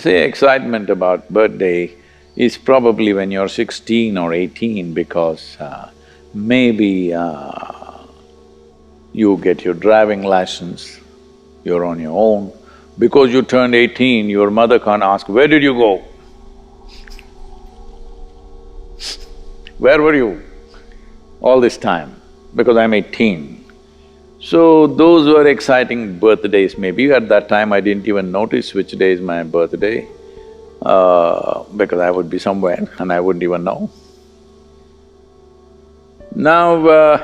say excitement about birthday is probably when you're 16 or 18 because maybe you get your driving license, you're on your own. Because you turned 18, your mother can't ask, where did you go? Where were you all this time? Because I'm 18. So those were exciting birthdays maybe. At that time I didn't even notice which day is my birthday because I would be somewhere and I wouldn't even know. Now,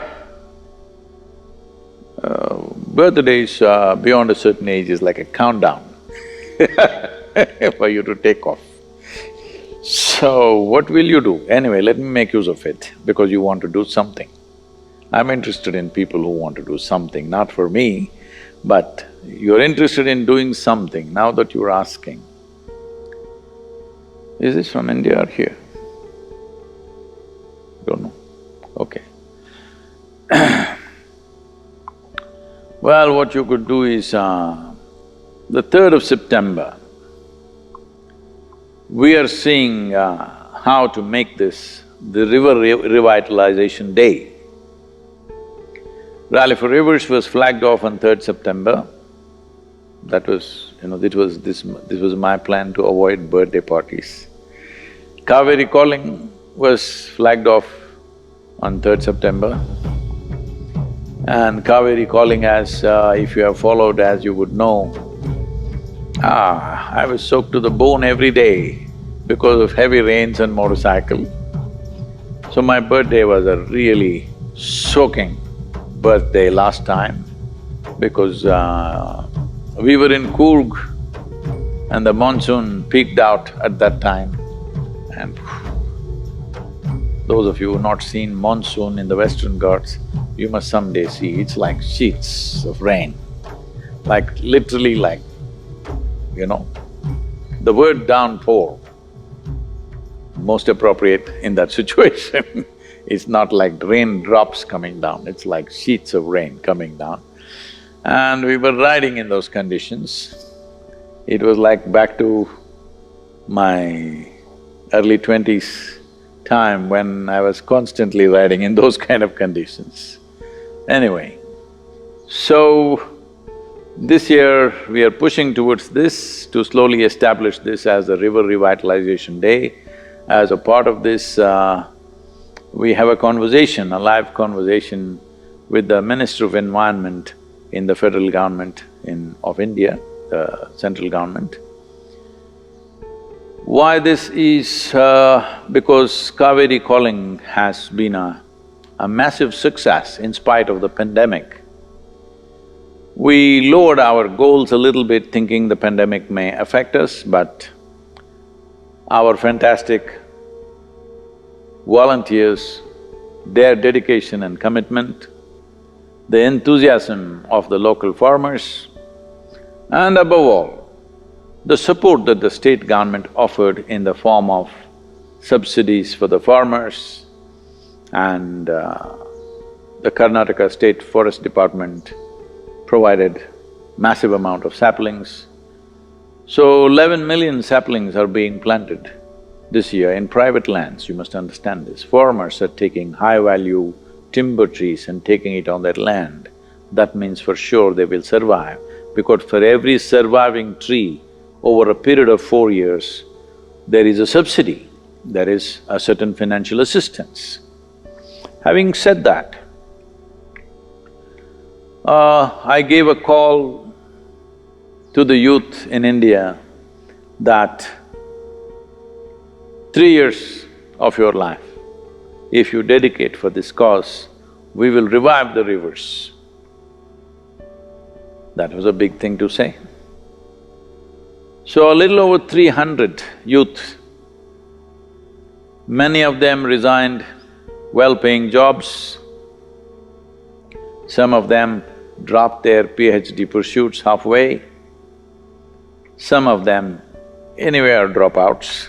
birthdays beyond a certain age is like a countdown for you to take off. So, what will you do? Anyway, let me make use of it because you want to do something. I'm interested in people who want to do something, not for me, but you're interested in doing something now that you're asking. Is this from India or here? Don't know. Okay. Well, what you could do is, the 3rd of September, we are seeing how to make this the River Revitalization Day. Rally for Rivers was flagged off on 3rd September. That was, this was my plan to avoid birthday parties. Kaveri Calling was flagged off on 3rd September. And Kaveri Calling, as if you have followed, as you would know, I was soaked to the bone every day because of heavy rains and motorcycle. So my birthday was a really soaking birthday last time because we were in Coorg and the monsoon peaked out at that time and those of you who have not seen monsoon in the Western Ghats, you must someday see, it's like sheets of rain, like literally like, the word downpour, most appropriate in that situation. It's not like raindrops coming down, it's like sheets of rain coming down. And we were riding in those conditions. It was like back to my early 20s time when I was constantly riding in those kind of conditions. Anyway, so this year we are pushing towards this to slowly establish this as a River Revitalization Day. As a part of this, we have a conversation, a live conversation with the Minister of Environment in the federal government of India, the central government. Why this is because Kaveri Calling has been a massive success in spite of the pandemic. We lowered our goals a little bit thinking the pandemic may affect us, but our fantastic volunteers, their dedication and commitment, the enthusiasm of the local farmers, and above all, the support that the state government offered in the form of subsidies for the farmers and the Karnataka State Forest Department provided massive amount of saplings. So 11 million saplings are being planted this year in private lands, you must understand this. Farmers are taking high-value timber trees and taking it on their land. That means for sure they will survive, because for every surviving tree over a period of 4 years, there is a subsidy, there is a certain financial assistance. Having said that, I gave a call to the youth in India that 3 years of your life, if you dedicate for this cause, we will revive the rivers. That was a big thing to say. So a little over 300 youth, many of them resigned well-paying jobs, some of them dropped their PhD pursuits halfway, some of them anyway are dropouts.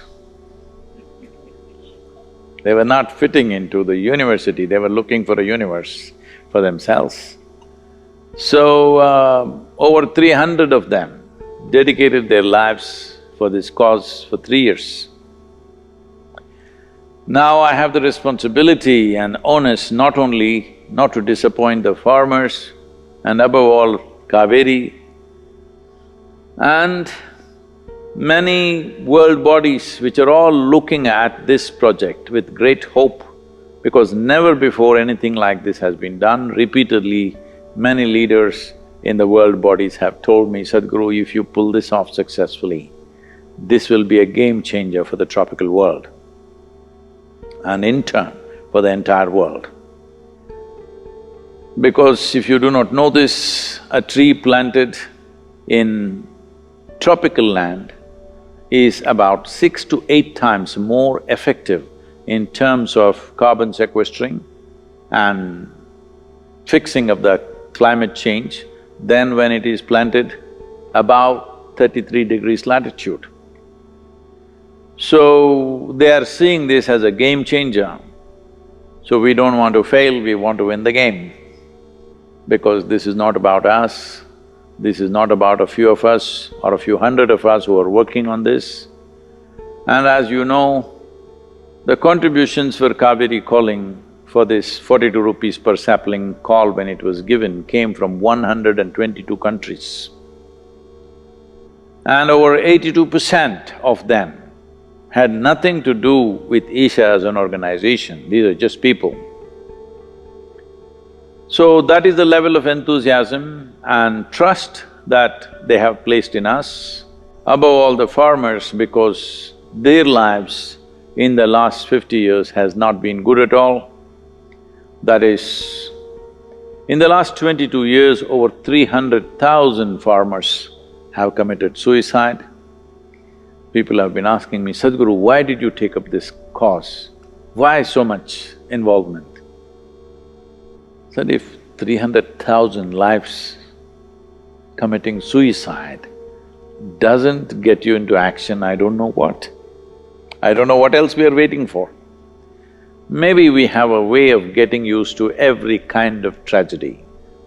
They were not fitting into the university, they were looking for a universe for themselves. So, over 300 of them dedicated their lives for this cause for 3 years. Now I have the responsibility and onus not only not to disappoint the farmers and above all Kaveri and many world bodies which are all looking at this project with great hope, because never before anything like this has been done. Repeatedly, many leaders in the world bodies have told me, Sadhguru, if you pull this off successfully, this will be a game changer for the tropical world and in turn for the entire world. Because if you do not know this, a tree planted in tropical land is about 6 to 8 times more effective in terms of carbon sequestering and fixing of the climate change than when it is planted above 33 degrees latitude. So, they are seeing this as a game changer. So we don't want to fail, we want to win the game. Because this is not about us, this is not about a few of us or a few hundred of us who are working on this. And as you know, the contributions for Kaveri calling for this 42 rupees per sapling call when it was given came from 122 countries. And over 82% of them had nothing to do with Isha as an organization, these are just people. So that is the level of enthusiasm and trust that they have placed in us. Above all the farmers, because their lives in the last 50 years has not been good at all. That is, in the last 22 years, over 300,000 farmers have committed suicide. People have been asking me, Sadhguru, why did you take up this cause? Why so much involvement? I said, if 300,000 lives committing suicide doesn't get you into action, I don't know what. I don't know what else we are waiting for. Maybe we have a way of getting used to every kind of tragedy.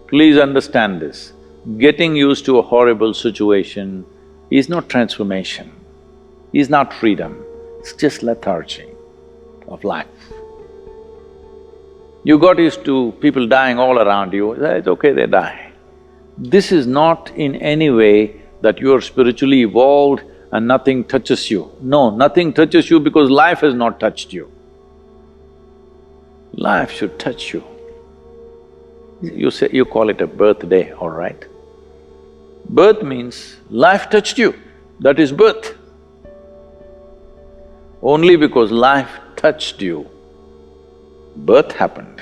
Please understand this, getting used to a horrible situation is not transformation, is not freedom, it's just lethargy of life. You got used to people dying all around you, it's okay, they die. This is not in any way that you are spiritually evolved and nothing touches you. No, nothing touches you because life has not touched you. Life should touch you. You call it a birthday, all right. Birth means life touched you, that is birth. Only because life touched you, birth happened.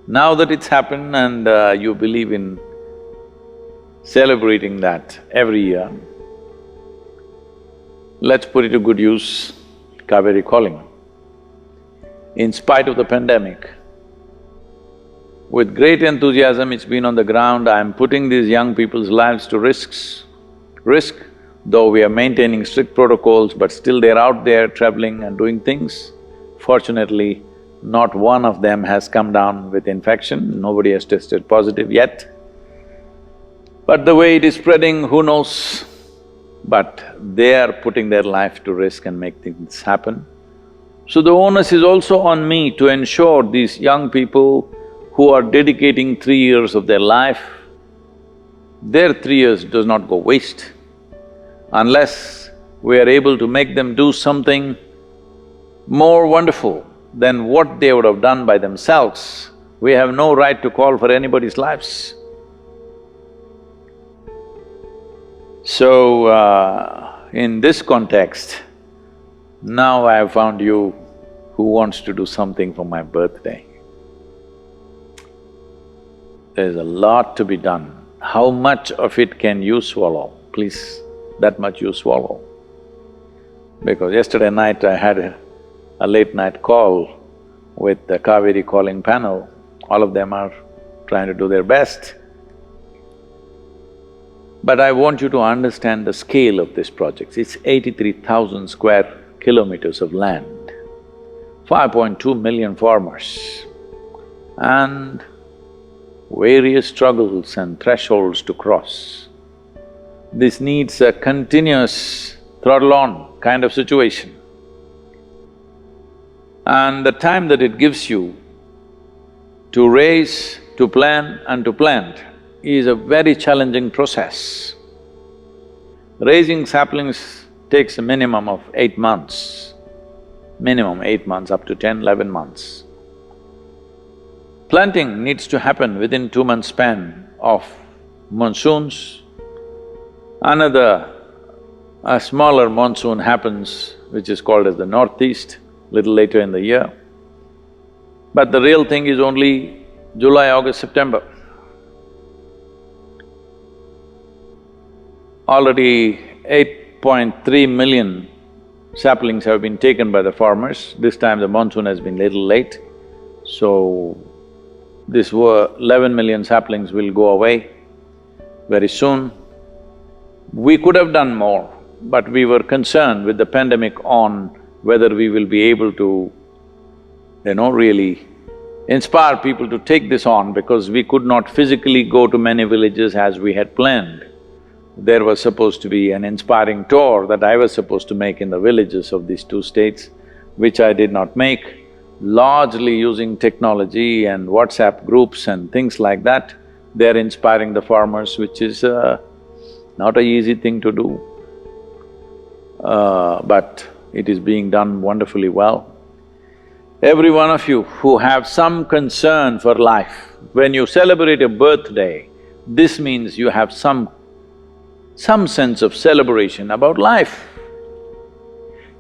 Now that it's happened and you believe in celebrating that every year, let's put it to good use, Kaveri calling. In spite of the pandemic, with great enthusiasm it's been on the ground, I'm putting these young people's lives to risk, though we are maintaining strict protocols, but still they're out there traveling and doing things. Fortunately, not one of them has come down with infection, nobody has tested positive yet. But the way it is spreading, who knows? But they are putting their life to risk and make things happen. So the onus is also on me to ensure these young people who are dedicating 3 years of their life, their 3 years does not go waste. Unless we are able to make them do something more wonderful than what they would have done by themselves, we have no right to call for anybody's lives. So, in this context, now I have found you who wants to do something for my birthday. There's a lot to be done. How much of it can you swallow? Please, that much you swallow. Because yesterday night I had a late night call with the Kaveri calling panel. All of them are trying to do their best. But I want you to understand the scale of this project. It's 83,000 square kilometers of land, 5.2 million farmers, and various struggles and thresholds to cross. This needs a continuous throttle-on kind of situation. And the time that it gives you to raise, to plan and to plant is a very challenging process. Raising saplings takes a minimum of 8 months, minimum 8 months up to 10, 11 months. Planting needs to happen within 2 months span of monsoons. A smaller monsoon happens, which is called as the northeast, little later in the year. But the real thing is only July, August, September. Already 8.3 million saplings have been taken by the farmers. This time the monsoon has been little late, so this 11 million saplings will go away very soon. We could have done more, but we were concerned with the pandemic on whether we will be able to, really inspire people to take this on, because we could not physically go to many villages as we had planned. There was supposed to be an inspiring tour that I was supposed to make in the villages of these 2 states, which I did not make, largely using technology and WhatsApp groups and things like that. They're inspiring the farmers, which is not an easy thing to do, but it is being done wonderfully well. Every one of you who have some concern for life, when you celebrate a birthday, this means you have some sense of celebration about life.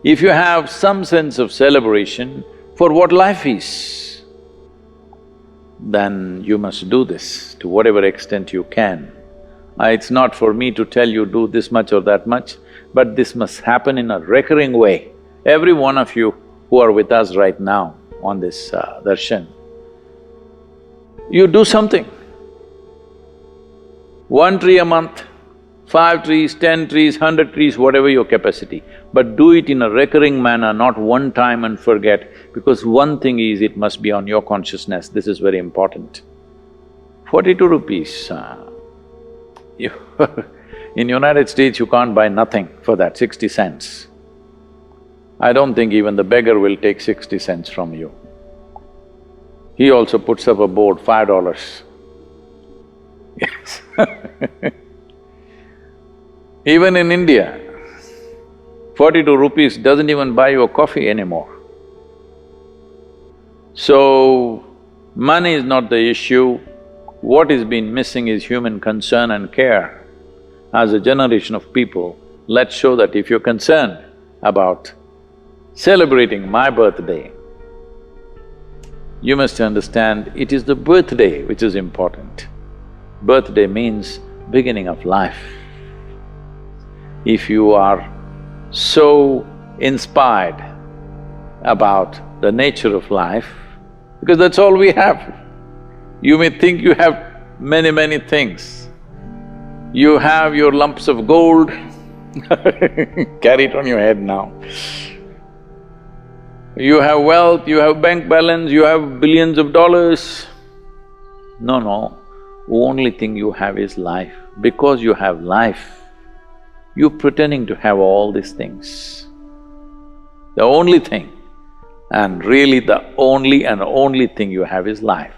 If you have some sense of celebration for what life is, then you must do this to whatever extent you can. It's not for me to tell you do this much or that much, but this must happen in a recurring way. Every one of you who are with us right now on this darshan, you do something. 1 tree a month, 5 trees, 10 trees, 100 trees, whatever your capacity, but do it in a recurring manner, not one time and forget, because one thing is, it must be on your consciousness, this is very important. 42 rupees, in United States you can't buy nothing for that, 60 cents. I don't think even the beggar will take 60 cents from you. He also puts up a board, $5. Yes Even in India, 42 rupees doesn't even buy you a coffee anymore. So, money is not the issue. What is been missing is human concern and care. As a generation of people, let's show that if you're concerned about celebrating my birthday, you must understand it is the birthday which is important. Birthday means beginning of life. If you are so inspired about the nature of life, because that's all we have. You may think you have many things. You have your lumps of gold, carry it on your head now. You have wealth, you have bank balance, you have billions of dollars. No, only thing you have is life. Because you have life, you're pretending to have all these things. The only thing, and really the only thing you have is life.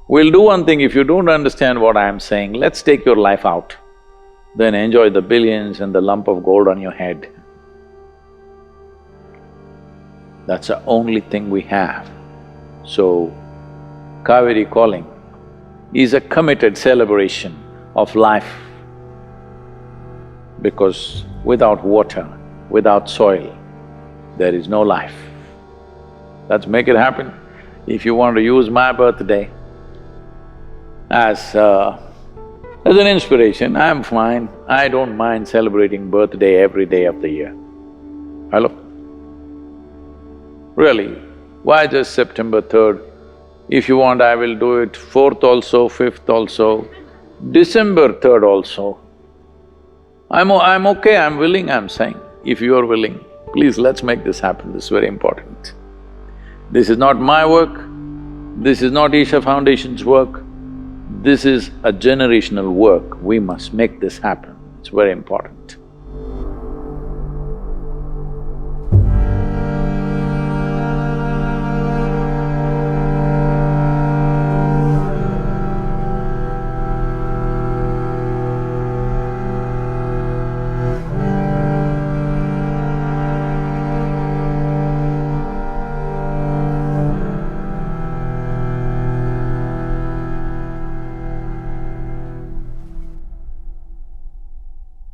We'll do one thing, if you don't understand what I'm saying, let's take your life out, then enjoy the billions and the lump of gold on your head. That's the only thing we have. So, Kaveri calling is a committed celebration of life, because without water, without soil, there is no life. Let's make it happen. If you want to use my birthday as an inspiration, I'm fine. I don't mind celebrating birthday every day of the year. Hello? Really, why just September 3rd? If you want, I will do it 4th also, 5th also, December 3rd also. I'm okay, I'm willing, I'm saying. If you are willing, please let's make this happen, this is very important. This is not my work, this is not Isha Foundation's work, this is a generational work, we must make this happen. It's very important.